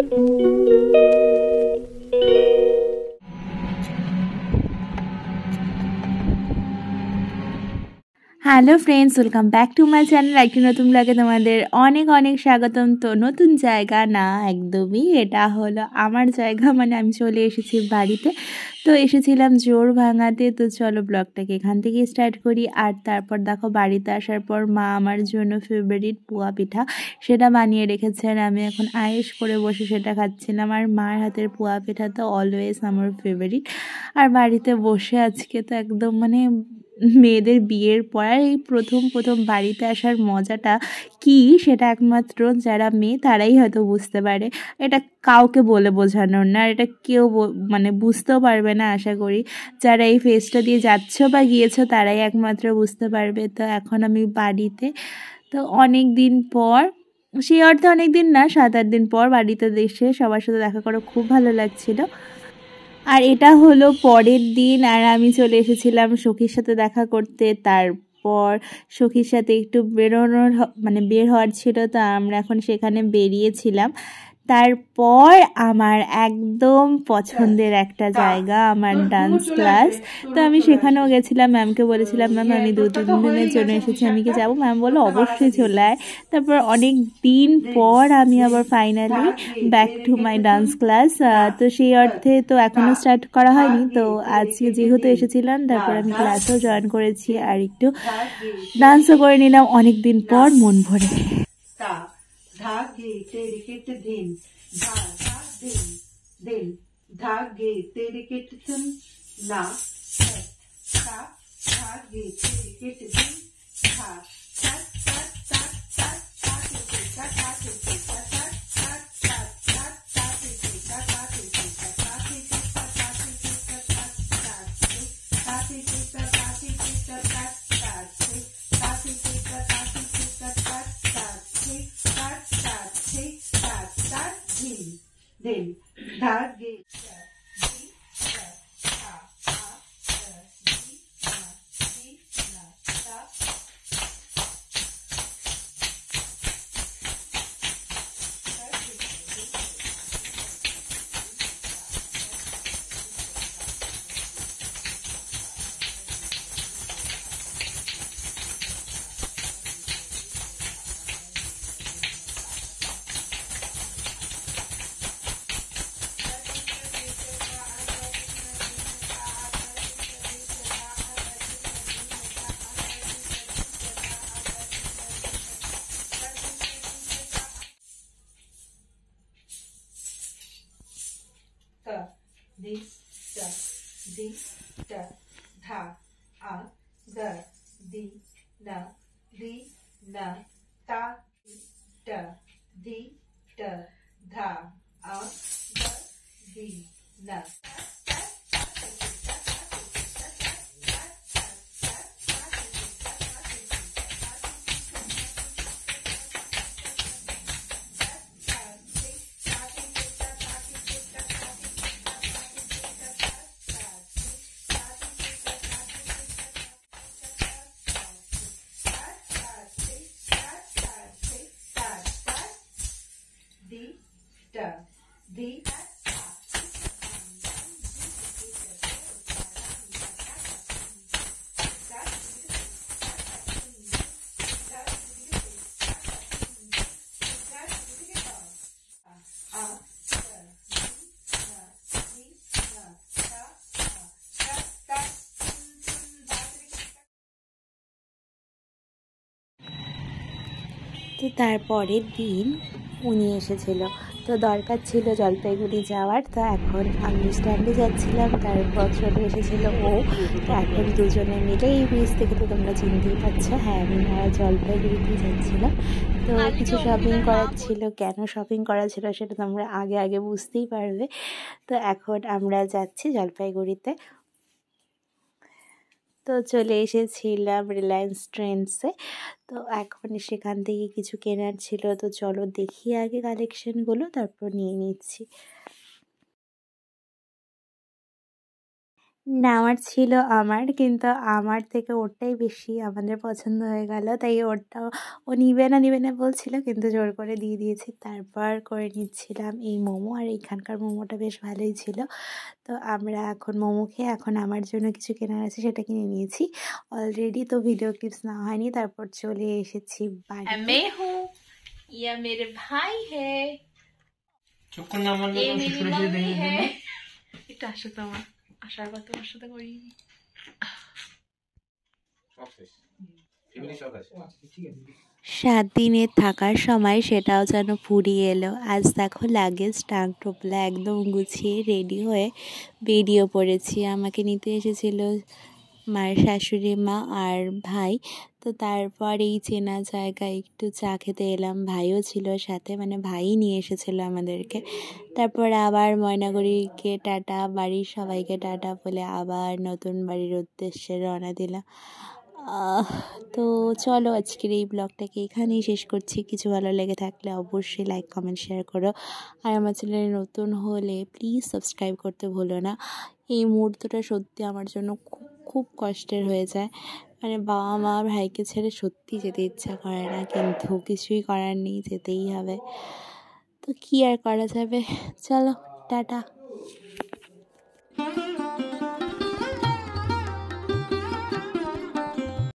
Hello friends, welcome back to my channel. একটি নতুন ব্লগে তোমাদের অনেক অনেক স্বাগতম। তো নতুন জায়গা না, একদমই এটা হলো আমার জায়গা, মানে আমি চলে এসেছি বাড়িতে। তো এসেছিলাম জোড়ভাঙাতে। তো চলো ব্লগটাকে এখান থেকে স্টার্ট করি। আর তারপর দেখো বাড়িতে আসার পর মা আমার জন্য ফেভারিট পোয়া পিঠা সেটা বানিয়ে রেখেছেন। আমি এখন আয়েশ করে বসে সেটা খাচ্ছিলাম। আর মার হাতের পোয়া পিঠা তো অলওয়েজ আমার ফেভারিট। আর বাড়িতে বসে আজকে তো একদম মানে মেয়েদের বিয়ের পর এই প্রথম বাড়িতে আসার মজাটা কি সেটা একমাত্র যারা মেয়ে তারাই হয়তো বুঝতে পারে। এটা কাউকে বলে বোঝানোর না, এটা কেউ মানে বুঝতেও পারবে না আশা করি। যারা এই ফেজটা দিয়ে যাচ্ছ বা গিয়েছো তারাই একমাত্র বুঝতে পারবে। তো এখন আমি বাড়িতে, তো অনেক দিন পর, সেই অর্থে অনেক দিন না, 7-8 দিন পর বাড়িতে এসে সবার সাথে দেখা করে খুব ভালো লাগছিল। আর এটা হলো পরের দিন, আর আমি চলে এসেছিলাম সখীর সাথে দেখা করতে। তারপর সখীর সাথে একটু বেরোনোর মানে বের হওয়ার ছিল, তো আমরা এখন সেখানে বেরিয়েছিলাম। তারপর আমার একদম পছন্দের একটা জায়গা, আমার ডান্স ক্লাস। তো আমি সেখানেও গেছিলাম, ম্যামকে বলেছিলাম ম্যাম আমি 2-3 দিনের জন্য এসেছি, আমি কি যাবো? ম্যাম বললো অবশ্যই চলে আয়। তারপর অনেক দিন পর আমি আবার finally back to my dance class. তো সেই অর্থে তো এখনও স্টার্ট করা হয়নি, তো আজকে যেহেতু এসেছিলাম তারপর আমি ক্লাসও জয়েন করেছি আর একটু ডান্সও করে নিলাম অনেক দিন পর মন ভরে। धागे तेरे किट दिन धा धा दिन दिन धागे तेरे किट तुम ना धा धागे तेरे किट दिन धा धा धा धा धा धा धा दिन धागे di da dha a ga di na ta da di da dha a ga di na di তো তারপরের দিন উনি এসেছিল, তো দরকার ছিল জলপাইগুড়ি যাওয়ার। তো এখন আমি স্ট্যান্ডে যাচ্ছিলাম, তারপর চলে এসেছিল ও। তো এখন দুজনে মিলে এই ব্রিজ থেকে, তো তোমরা চিনতেই পারছো, হ্যাঁ আমি জলপাইগুড়িতেই যাচ্ছিলাম। তো কিছু শপিং করার ছিল, কেন শপিং করা ছিল সেটা তোমরা আগে বুঝতেই পারবে। তো এখন আমরা যাচ্ছি জলপাইগুড়িতে। তো চলে এসেছিলাম রিলায়েন্স ট্রেন্ডসে। তো এখন সেখান থেকে কিছু কেনার ছিল, তো চলো দেখি আগে কালেকশনগুলো, তারপর নিয়ে নিচ্ছি। নেওয়ার ছিল আমার, কিন্তু আমার থেকে ওরটাই বেশি আমাদের পছন্দ হয়ে গেল, তাই ওরটাও ও নিবে না বলছিল, কিন্তু জোর করে দিয়ে দিয়েছি। তারপর করে নিচ্ছিলাম এই মোমো, আর এইখানকার মোমোটা বেশ ভালোই ছিল। তো আমরা এখন মোমো খেয়ে এখন আমার জন্য কিছু কেনার আছে সেটা কিনে নিয়েছি অলরেডি, তো ভিডিও ক্লিপস না হয়নি। তারপর চলে এসেছি বাড়িতে। मैं हूँ, यह मेरे भाई है, ये मेरी मम्मी है। এটা আসো তোমার আসার কথা তোমার সাথে করি। 7 দিনের থাকার সময় সেটাও যেন ফুরিয়ে এলো। আজ দেখো লাগেজ টাঙ্ক টোপলা একদম গুছিয়ে রেডি হয়ে বেরিয়ে পড়েছি। আমাকে নিতে এসেছিল মার শাশুড়ি মা আর ভাই। তো তারপর এই চেনা জায়গায় একটু চা খেতে এলাম, ভাইও ছিল সাথে, মানে ভাই নিয়ে এসেছিল আমাদেরকে। তারপর আবার ময়নাগুড়িকে টাটা, বাড়ির সবাইকে টাটা বলে আবার নতুন বাড়ির উদ্দেশ্যে রওনা দিলাম। তো চলো আজকের এই ব্লগটাকে এখানেই শেষ করছি। কিছু ভালো লেগে থাকলে অবশ্যই লাইক কমেন্ট শেয়ার করো, আর আমার চ্যানেলে নতুন হলে প্লিজ সাবস্ক্রাইব করতে ভুলো না। এই মুহূর্তটা সত্যি আমার জন্য খুব খুব কষ্টের হয়ে যায়, মানে বাবা মা ভাইকে ছেড়ে সত্যি যেতে ইচ্ছা করে না, কিন্তু কিছুই করার নেই, যেতেই হবে। তো কী আর করা যাবে, চলো টাটা।